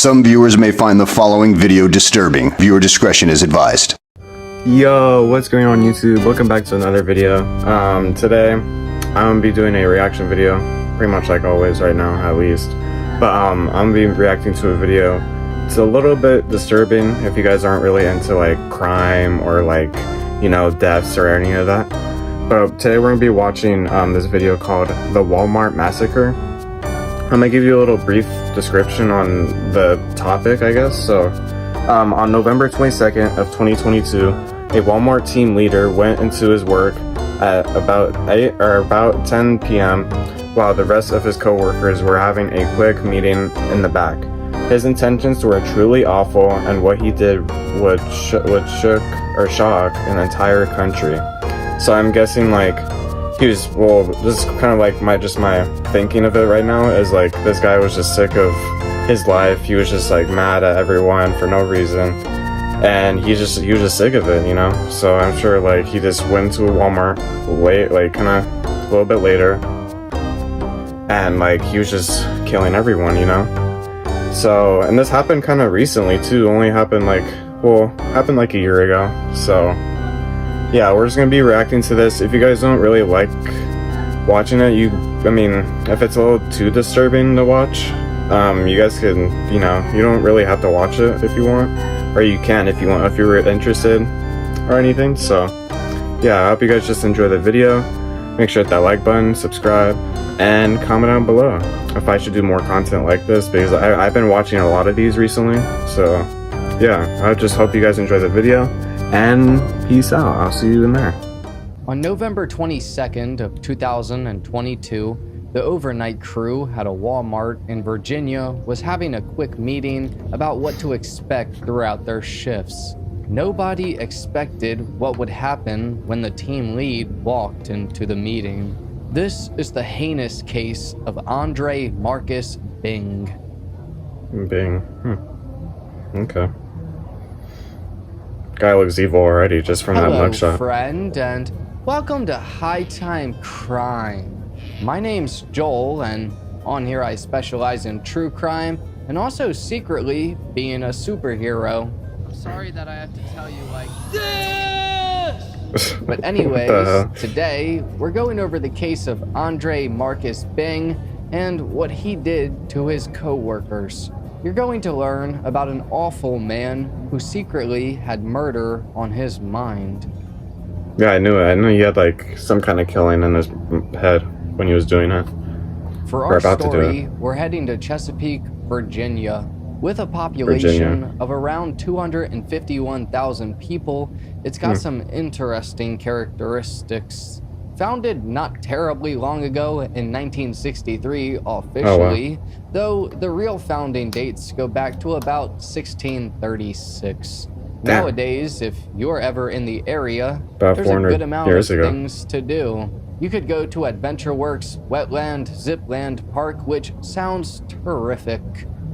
Some viewers may find the following video disturbing. Viewer discretion is advised. Yo, what's going on YouTube? Welcome back to another video. Today I'm gonna be doing a reaction video, pretty much like always right now at least. But I'm gonna be reacting to a video. It's a little bit disturbing if you guys aren't really into like crime or like, you know, deaths or any of that. But today we're gonna be watching this video called The Walmart Massacre. I'm gonna give you a little brief description on the topic, I guess. So on November 22nd of 2022, a Walmart team leader went into his work at about 10 p.m. while the rest of his co-workers were having a quick meeting in the back. His intentions were truly awful, and what he did would shock an entire country. So I'm guessing like he was, well, this is kind of like my thinking of it right now is like this guy was just sick of his life. He was just like mad at everyone for no reason, and he was just sick of it, you know. So I'm sure like he just went to a Walmart late, like kind of a little bit later, and like he was just killing everyone, you know. So, and this happened kind of recently too. Only happened like a year ago. So yeah, we're just gonna be reacting to this. If you guys don't really like watching it, I mean, if it's a little too disturbing to watch, you guys can, you know, you don't really have to watch it if you want, or you can if you want, if you're interested or anything. So yeah, I hope you guys just enjoy the video. Make sure to hit that like button, subscribe, and comment down below if I should do more content like this, because I've been watching a lot of these recently. So yeah, I just hope you guys enjoy the video, and peace out. I'll see you in there. On November 22nd of 2022, the overnight crew at a Walmart in Virginia was having a quick meeting about what to expect throughout their shifts. Nobody expected what would happen when the team lead walked into the meeting. This is the heinous case of Andre Marcus Bing. Bing. Okay. Guy looks evil already just from that mugshot. Hello, friend, and welcome to High Time Crime. My name's Joel, and on here I specialize in true crime and also secretly being a superhero. I'm sorry that I have to tell you like this! But anyways, today we're going over the case of Andre Marcus Bing and what he did to his co-workers. You're going to learn about an awful man who secretly had murder on his mind. Yeah, I knew it. I knew he had like some kind of killing in his head when he was doing it. For our story, we're heading to Chesapeake, Virginia. With a population of around 251,000 people, it's got some interesting characteristics. Founded not terribly long ago in 1963 officially, though the real founding dates go back to about 1636. Damn. Nowadays, if you're ever in the area, about there's a good amount of ago. things to do. You could go to AdventureWorks Wetland Zipland Park, which sounds terrific.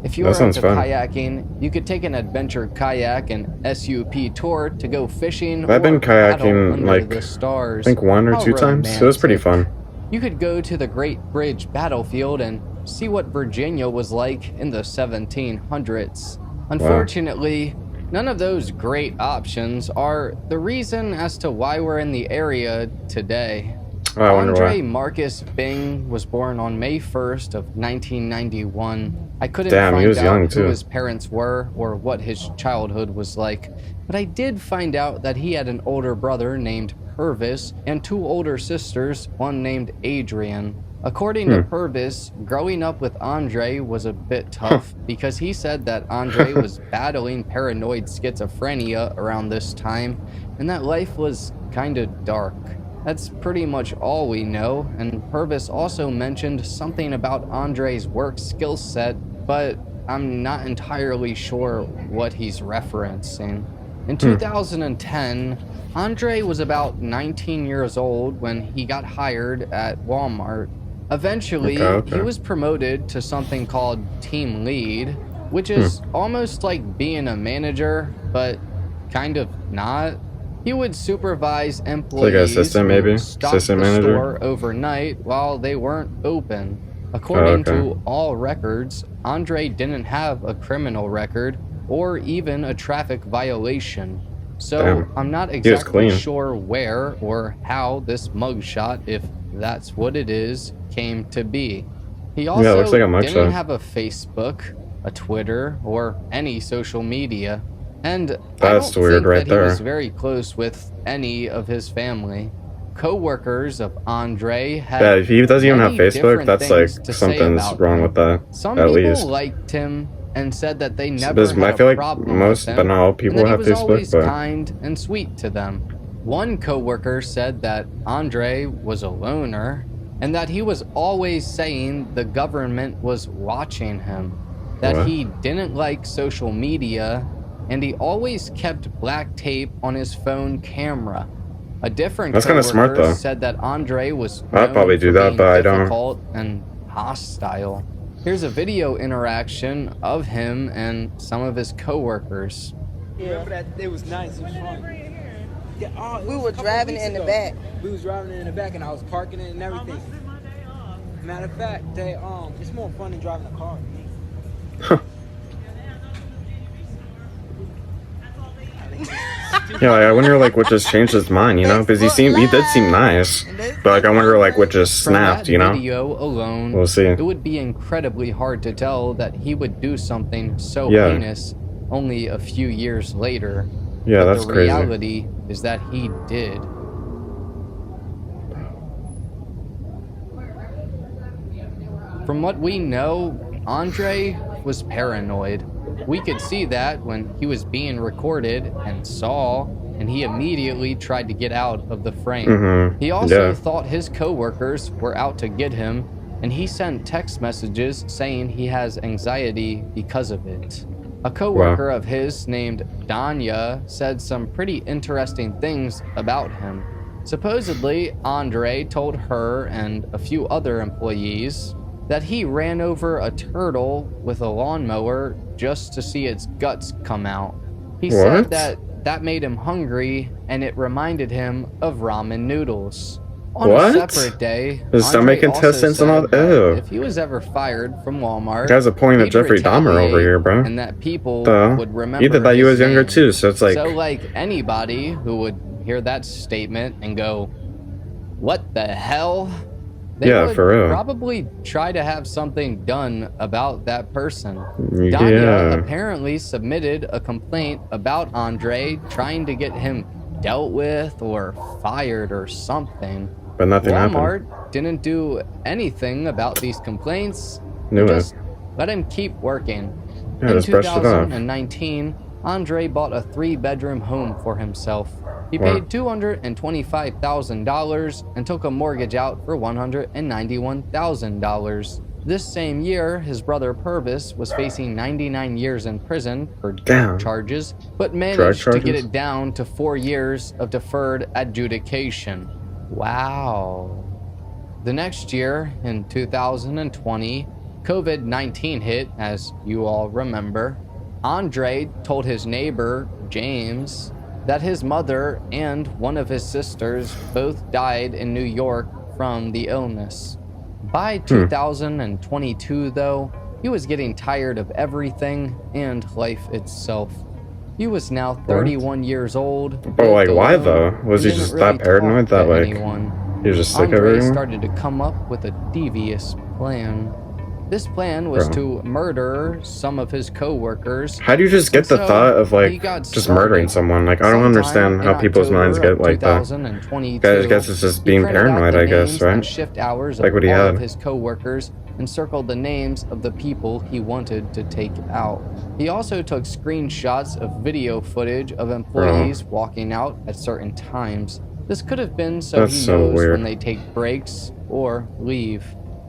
If you are into kayaking, you could take an adventure kayak and SUP tour to go fishing. I've been kayaking like the stars. I think one or two times. It was pretty fun. You could go to the Great Bridge Battlefield and see what Virginia was like in the 1700s. Unfortunately, none of those great options are the reason as to why we're in the area today. Andre Marcus Bing was born on May 1st of 1991. I couldn't find out who his parents were or what his childhood was like, but I did find out that he had an older brother named Purvis and two older sisters, one named Adrian. According to Purvis, growing up with Andre was a bit tough because he said that Andre was battling paranoid schizophrenia around this time, and that life was kinda dark. That's pretty much all we know, and Purvis also mentioned something about Andre's work skill set, but I'm not entirely sure what he's referencing. In 2010, Andre was about 19 years old when he got hired at Walmart. Eventually, he was promoted to something called team lead, which is almost like being a manager, but kind of not. He would supervise employees like assistant, maybe? who stocked the store overnight while they weren't open. According okay. to all records, Andre didn't have a criminal record or even a traffic violation. So Damn. I'm not He was exactly clean. sure where or how this mugshot, if that's what it is, came to be. He also Yeah, it looks like a mugshot. didn't have a Facebook, a Twitter, or any social media. And That's I don't weird think right that he was there. very close with any of his family. Co-workers of Andre had Yeah, if he doesn't even have many Facebook, different that's like things to say something's about wrong him. with that. Some At people least. liked him and said that they never There's- had I a feel like problem most, with him, but not all and people that he have was Facebook. always But kind and sweet to them. One coworker said that Andre was a loner and that he was always saying the government was watching him, that What? he didn't like social media, and he always kept black tape on his phone camera. A different That's kinda smart, coworker though. said that Andre was I'd known probably do for that, being but I don't. difficult and hostile. Here's a video interaction of him and some of his coworkers. Remember that? It was nice. It was fun. Yeah, oh, it We was were a couple driving weeks in the ago. back. We was driving in the back, and I was parking it and everything. Matter of fact, it's more fun than driving a car. yeah, like, I wonder like what just changed his mind, you know? Because he did seem nice, but like I wonder like what just From snapped, that you know? video alone, We'll see. it would be incredibly hard to tell that he would do something so Yeah. heinous only a few years later. Yeah, But that's the crazy. reality is that he did. From what we know, Andre was paranoid. We could see that when he was being recorded and saw, and he immediately tried to get out of the frame. Mhm. He also Yeah. thought his coworkers were out to get him, and he sent text messages saying he has anxiety because of it. A coworker of his named Danya said some pretty interesting things about him. Supposedly, Andre told her and a few other employees that he ran over a turtle with a lawnmower just to see its guts come out. He said What? that made him hungry and it reminded him of ramen noodles. On What? a separate day, His stomach Andre also intestines and all- said that ew. if he was ever fired from Walmart, Guy's a point of he'd Jeffrey Dahmer over retaliate here, bro. and that people Duh. would remember He did that. He his was younger name. too, so it's like, So like anybody who would hear that statement and go, what the hell? They Yeah, would for real. probably try to have something done about that person. Yeah. Danya apparently submitted a complaint about Andre, trying to get him dealt with or fired or something. but nothing Walmart happened. didn't do anything about these complaints. Knew it. Just let him keep working. Yeah, In just brushed it off. 2019, Andre bought a 3-bedroom home for himself. He Wow. paid $225,000 and took a mortgage out for $191,000. This same year, his brother Purvis was facing 99 years in prison for Damn. drug charges, but managed to get charges? it down to 4 years of deferred adjudication. Wow. The next year, in 2020, COVID-19 hit, as you all remember. Andre told his neighbor, James, that his mother and one of his sisters both died in New York from the illness. By 2022, though, he was getting tired of everything and life itself. He was now 31 years old. But, like, lived why, alone, though? Was and he didn't just that paranoid talk that, to like, anyone. he was just sick of Andre everyone? started to come up with a devious plan. This plan was Bro. to murder some of his co-workers. How do you just get the So, thought of he like got just murdering started. someone? Like I don't Sometime understand how in people's minds October get of like that. 2022, I guess it's just he being printed out paranoid, the I guess, names right? and shift hours Like of what he all had. of his co-workers and circled the names of the people he wanted to take out. He also took screenshots of video footage of employees walking out at certain times. This could have been so That's he so knows weird. when they take breaks or leave.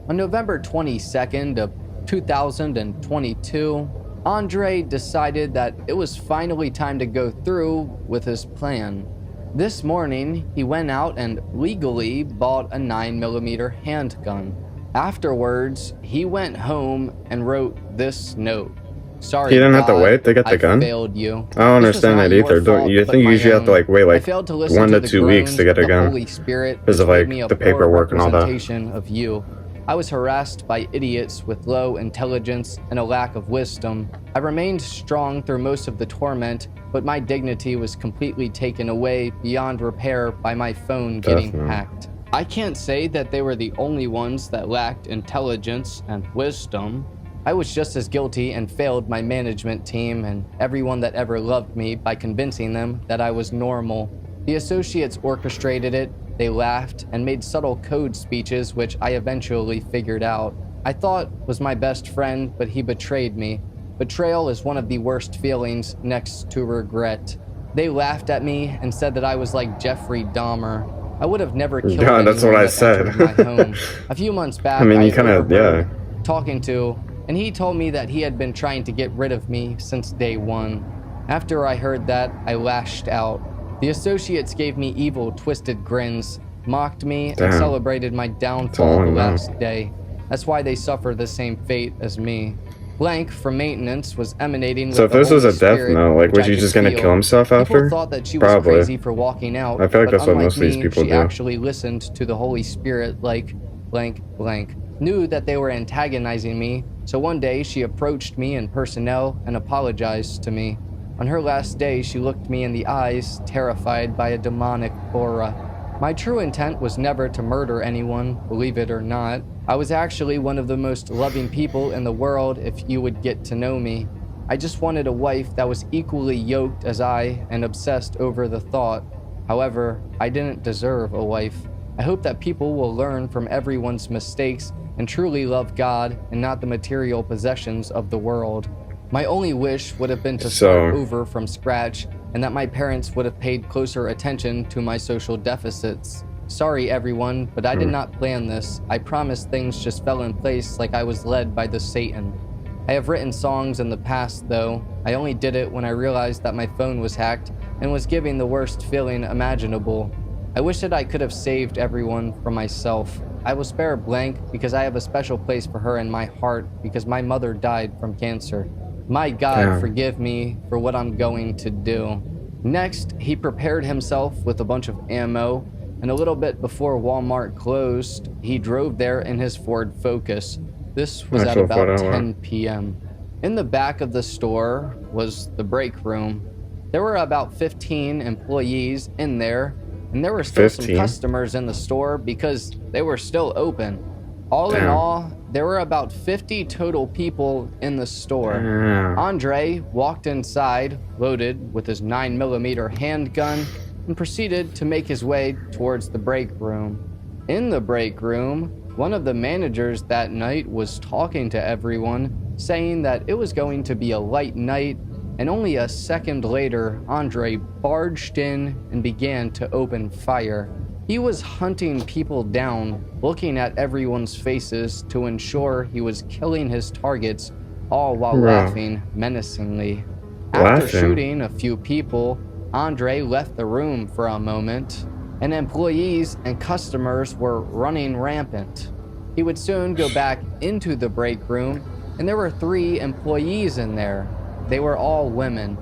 On November 22nd of 2022, Andre decided that it was finally time to go through with his plan. This morning, he went out and legally bought a 9mm handgun. Afterwards, he went home and wrote this note. Sorry, He didn't have to God, wait to get the I gun? failed you. I don't This was understand not that your either. Don't fault, you but think you my usually have to own. like wait I like failed to listen 1 to the 2 weeks to groans get a of the gun? Holy Spirit, Because of which gave like me a the poor paperwork and all that. representation of you. I was harassed by idiots with low intelligence and a lack of wisdom. I remained strong through most of the torment, but my dignity was completely taken away beyond repair by my phone getting hacked. I can't say that they were the only ones that lacked intelligence and wisdom. I was just as guilty and failed my management team and everyone that ever loved me by convincing them that I was normal. The associates orchestrated it. They laughed and made subtle code speeches, which I eventually figured out. I thought was my best friend, but he betrayed me. Betrayal is one of the worst feelings next to regret. They laughed at me and said that I was like Jeffrey Dahmer. I would have never killed anyone that's what I that said. entered my home. A few months back, I mean, you I kind of, overheard yeah. talking to, and he told me that he had been trying to get rid of me since day one. After I heard that, I lashed out. The associates gave me evil, twisted grins, mocked me, and celebrated my downfall the last day. That's why they suffer the same fate as me. Blank from maintenance was emanating with So if the this was Holy a death Spirit, note, like, which was I she could just gonna feel. kill himself after? People thought that she was Probably. crazy for walking out. I feel like but that's what unlike most of these me, people she do. actually listened to the Holy Spirit like blank blank. Knew that they were antagonizing me, so one day she approached me in personnel and apologized to me. On her last day, she looked me in the eyes, terrified by a demonic aura. My true intent was never to murder anyone, believe it or not. I was actually one of the most loving people in the world if you would get to know me. I just wanted a wife that was equally yoked as I and obsessed over the thought. However, I didn't deserve a wife. I hope that people will learn from everyone's mistakes and truly love God and not the material possessions of the world. My only wish would have been to start over from scratch and that my parents would have paid closer attention to my social deficits. Sorry everyone, but I did not plan this. I promise things just fell in place like I was led by the Satan. I have written songs in the past though. I only did it when I realized that my phone was hacked and was giving the worst feeling imaginable. I wish that I could have saved everyone from myself. I will spare Blank because I have a special place for her in my heart because my mother died from cancer. My God, forgive me for what I'm going to do. Next, he prepared himself with a bunch of ammo, and a little bit before Walmart closed, he drove there in his Ford Focus. This was at about 10 p.m. In the back of the store was the break room. There were about 15 employees in there, and there were still some customers in the store because they were still open. All in all, there were about 50 total people in the store. Andre walked inside, loaded with his 9mm handgun, and proceeded to make his way towards the break room. In the break room, one of the managers that night was talking to everyone, saying that it was going to be a light night, and only a second later, Andre barged in and began to open fire. He was hunting people down, looking at everyone's faces to ensure he was killing his targets, all while laughing menacingly. After shooting a few people, Andre left the room for a moment, and employees and customers were running rampant. He would soon go back into the break room, and there were 3 employees in there. They were all women.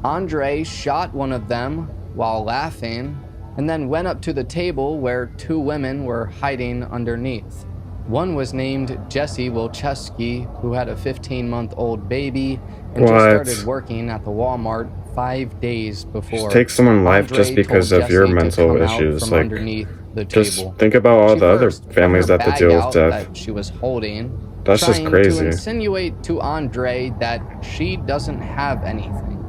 Andre shot one of them while laughing, and then went up to the table where 2 women were hiding underneath. One was named Jessie Wilczewski, who had a 15-month-old baby and just started working at the Walmart 5 days before. Just take someone's life just because of your mental issues. Like, just think about all the other families that have to deal with death. That she was holding, that's just crazy. To insinuate to Andre that she doesn't have anything.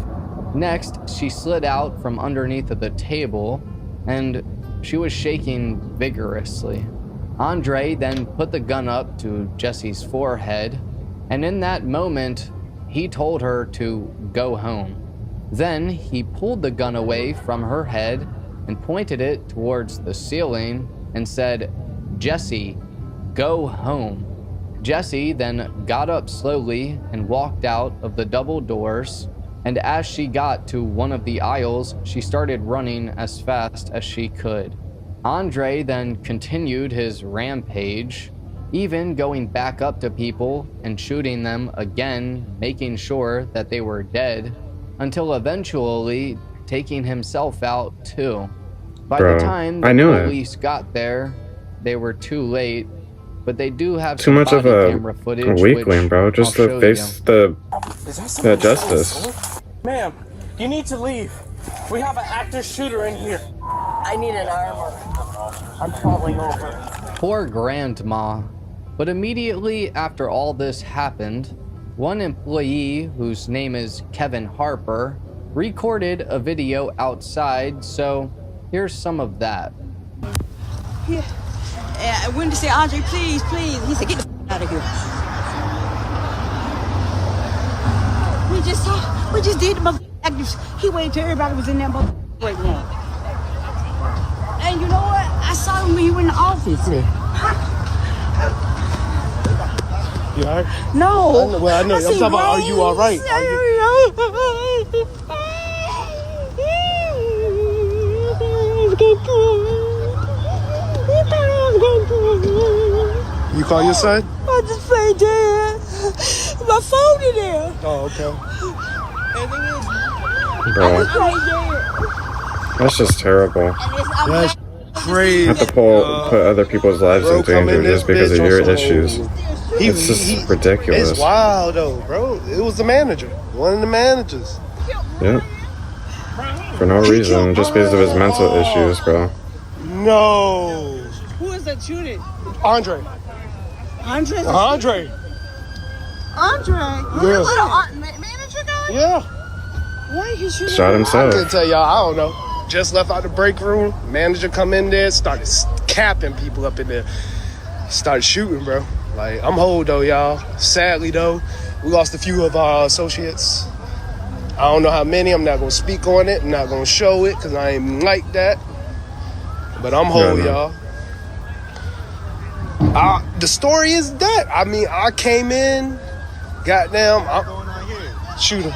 Next, she slid out from underneath of the table, and she was shaking vigorously. Andre then put the gun up to Jessie's forehead, and in that moment, he told her to go home. Then he pulled the gun away from her head and pointed it towards the ceiling and said, "Jessie, go home." Jessie then got up slowly and walked out of the double doors, and as she got to one of the aisles, she started running as fast as she could. Andre then continued his rampage, even going back up to people and shooting them again, making sure that they were dead, until eventually taking himself out too. By the time the police got there, they were too late. but they do have Too some much of body a camera footage, weakling, which bro. Just I'll to show face you. the justice. Ma'am, you need to leave. We have an active shooter in here. I need an armor. I'm falling over. Poor grandma. But immediately after all this happened, one employee, whose name is Kevin Harper, recorded a video outside, so here's some of that. Yeah. I went to say, Andre, please, please. He said, get the out of here. We just did the actors. He waited till everybody was in there right now. And you know what? I saw him when he went in the office. You alright? No. I know. I'm talking about, are you alright? You call your son? I just played dead. My phone in there. Oh, okay. Bro, Played dead. that's just terrible. That's crazy. Have to put other people's lives in danger just because of your issues. It's just ridiculous. It's wild though, bro. It was the manager. One of the managers. Yep. For no reason, just because of his mental issues, bro. No. Who is that shooting? Andre. Andre? Andre. Andre? Yeah. Manager guy? Yeah. Why he shooting? Shot I himself. couldn't tell y'all. I don't know. Just left out the break room. Manager come in there, started capping people up in there. Started shooting, bro. Like, I'm whole though, y'all. Sadly though, we lost a few of our associates. I don't know how many. I'm not gonna speak on it. I'm not gonna show it because I ain't like that. But I'm whole, y'all. The story is that. I mean, I came in, goddamn. Shoot him.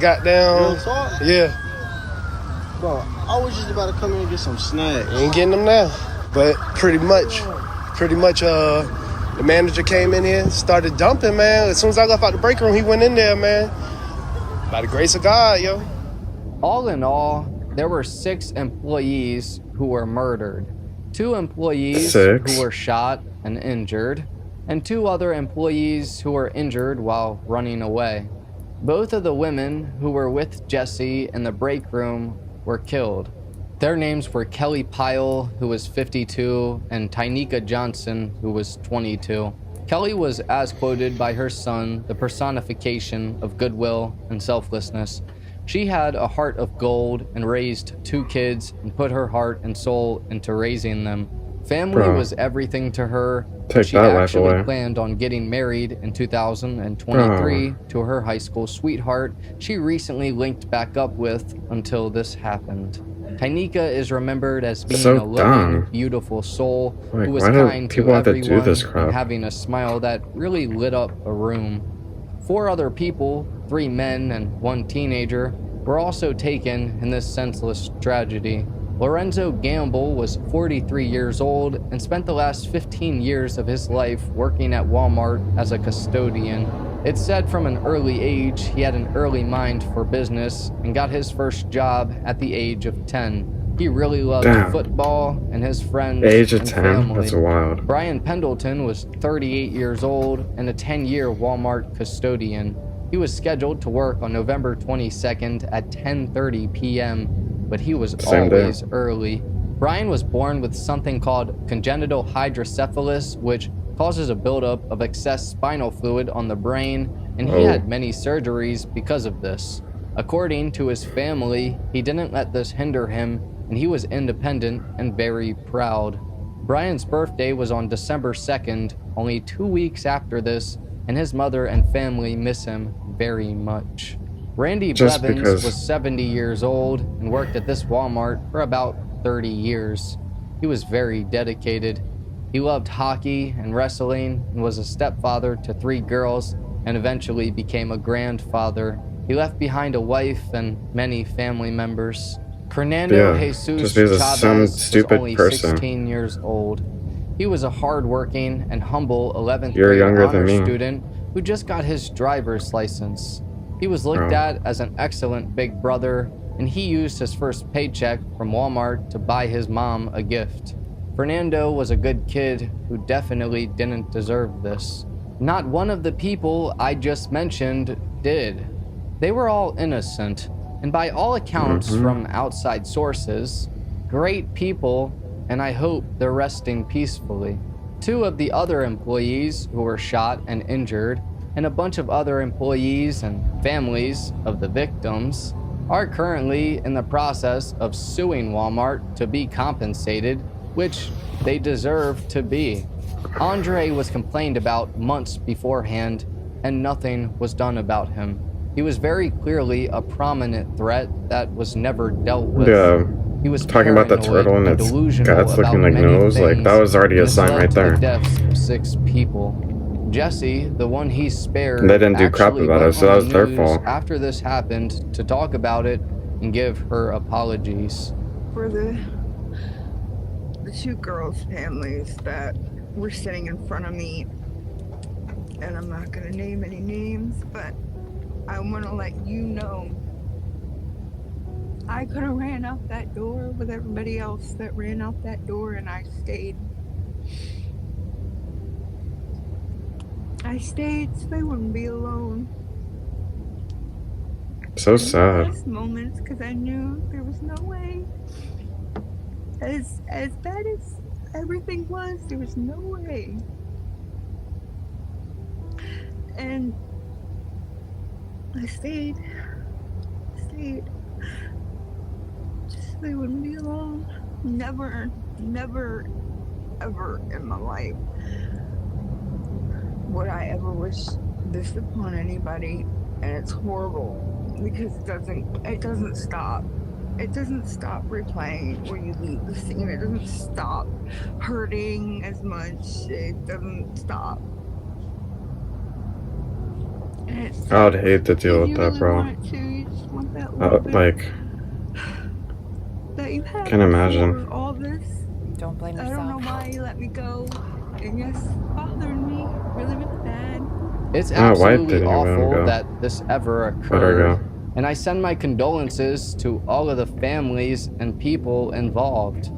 Goddamn. Yeah. Bro, I was just about to come in and get some snacks. Ain't getting them now. But pretty much, the manager came in here, started dumping, man. As soon as I left out the break room, he went in there, man. By the grace of God, yo. All in all, there were 6 employees who were murdered, 2 employees who were shot and injured, and 2 other employees who were injured while running away. Both of the women who were with Jesse in the break room were killed. Their names were Kelly Pyle, who was 52, and Tynika Johnson, who was 22. Kelly was, as quoted by her son, the personification of goodwill and selflessness. She had a heart of gold and raised 2 kids and put her heart and soul into raising them. Family was everything to her. She actually planned on getting married in 2023 to her high school sweetheart she recently linked back up with until this happened. Tynika is remembered as being a loving, beautiful soul who was kind to everyone and having a smile that really lit up a room. 4 other people, 3 men and 1 teenager, were also taken in this senseless tragedy. Lorenzo Gamble was 43 years old and spent the last 15 years of his life working at Walmart as a custodian. It's said from an early age he had an early mind for business and got his first job at the age of 10. He really loved football and his friends and family. That's wild. Brian Pendleton was 38 years old and a 10-year Walmart custodian. He was scheduled to work on November 22nd at 10:30 p.m., but he was always early. Brian was born with something called congenital hydrocephalus, which causes a buildup of excess spinal fluid on the brain, and he had many surgeries because of this. According to his family, he didn't let this hinder him, and he was independent and very proud. Brian's birthday was on December 2nd, only 2 weeks after this, and his mother and family miss him very much. Randy Blevins was 70 years old and worked at this Walmart for about 30 years. He was very dedicated. He loved hockey and wrestling and was a stepfather to 3 girls and eventually became a grandfather. He left behind a wife and many family members. Fernando Jesus Chavez was only 16 years old. He was a hardworking and humble 11th grade honor student who just got his driver's license. He was looked at as an excellent big brother, and he used his first paycheck from Walmart to buy his mom a gift. Fernando was a good kid who definitely didn't deserve this. Not one of the people I just mentioned did. They were all innocent, and by all accounts from outside sources, great people, and I hope they're resting peacefully. 2 of the other employees who were shot and injured, and a bunch of other employees and families of the victims, are currently in the process of suing Walmart to be compensated, which they deserve to be. Andre was complained about months beforehand, and nothing was done about him. He was very clearly a prominent threat that was never dealt with. Yeah, He was talking about the paranoid turtle and its delusional guts about looking like many nose, like things, that was already a and this sign led right to the there. deaths of 6 people. Jesse, the one he spared, They didn't do crap actually about it, went so that on was the their news fault. after this happened to talk about it and give her apologies. For the 2 girls' families that were sitting in front of me, and I'm not gonna name any names, but I want to let you know I could have ran out that door with everybody else that ran out that door, and I stayed. I stayed so they wouldn't be alone. So sad. Last moments, because I knew there was no way. As bad as everything was, there was no way. And I stayed. Just so they wouldn't be alone. Never, ever in my life would I ever wish this upon anybody, and it's horrible because it doesn't stop. It doesn't stop replaying when you leave the scene. It doesn't stop hurting as much. It doesn't stop. I would hate to deal with that, bro. You just want that little bit Like, that you had can't imagine. before all this. Don't blame I yourself. don't know why you let me go. And yes, it bothered me really, really bad. It's My wife absolutely didn't even awful go. that this ever Let her occurred, go. and I send my condolences to all of the families and people involved.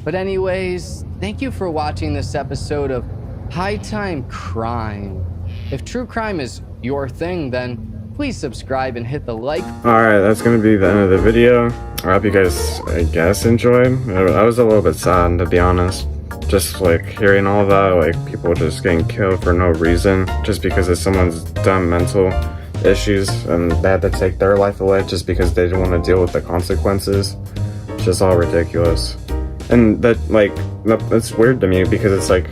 But anyways, thank you for watching this episode of High Time Crime. If true crime is your thing, then please subscribe and hit the like. Alright, that's gonna be the end of the video. I hope you guys, I guess, enjoyed. I was a little bit sad, to be honest. Just like hearing all that, like people just getting killed for no reason, just because of someone's dumb mental issues and they had to take their life away just because they didn't want to deal with the consequences. It's just all ridiculous. And that, like, that's weird to me because it's like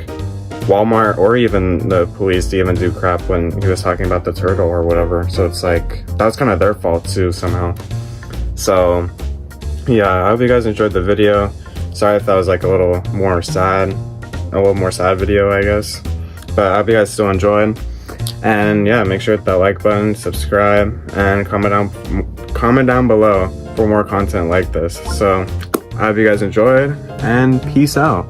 Walmart or even the police to even do crap when he was talking about the turtle or whatever. So it's like, that was kind of their fault too, somehow. So, yeah, I hope you guys enjoyed the video. Sorry if that was like a little more sad video, I guess. But I hope you guys still enjoyed. And yeah, make sure to hit that like button, subscribe, and comment down below for more content like this. So, I hope you guys enjoyed, and peace out.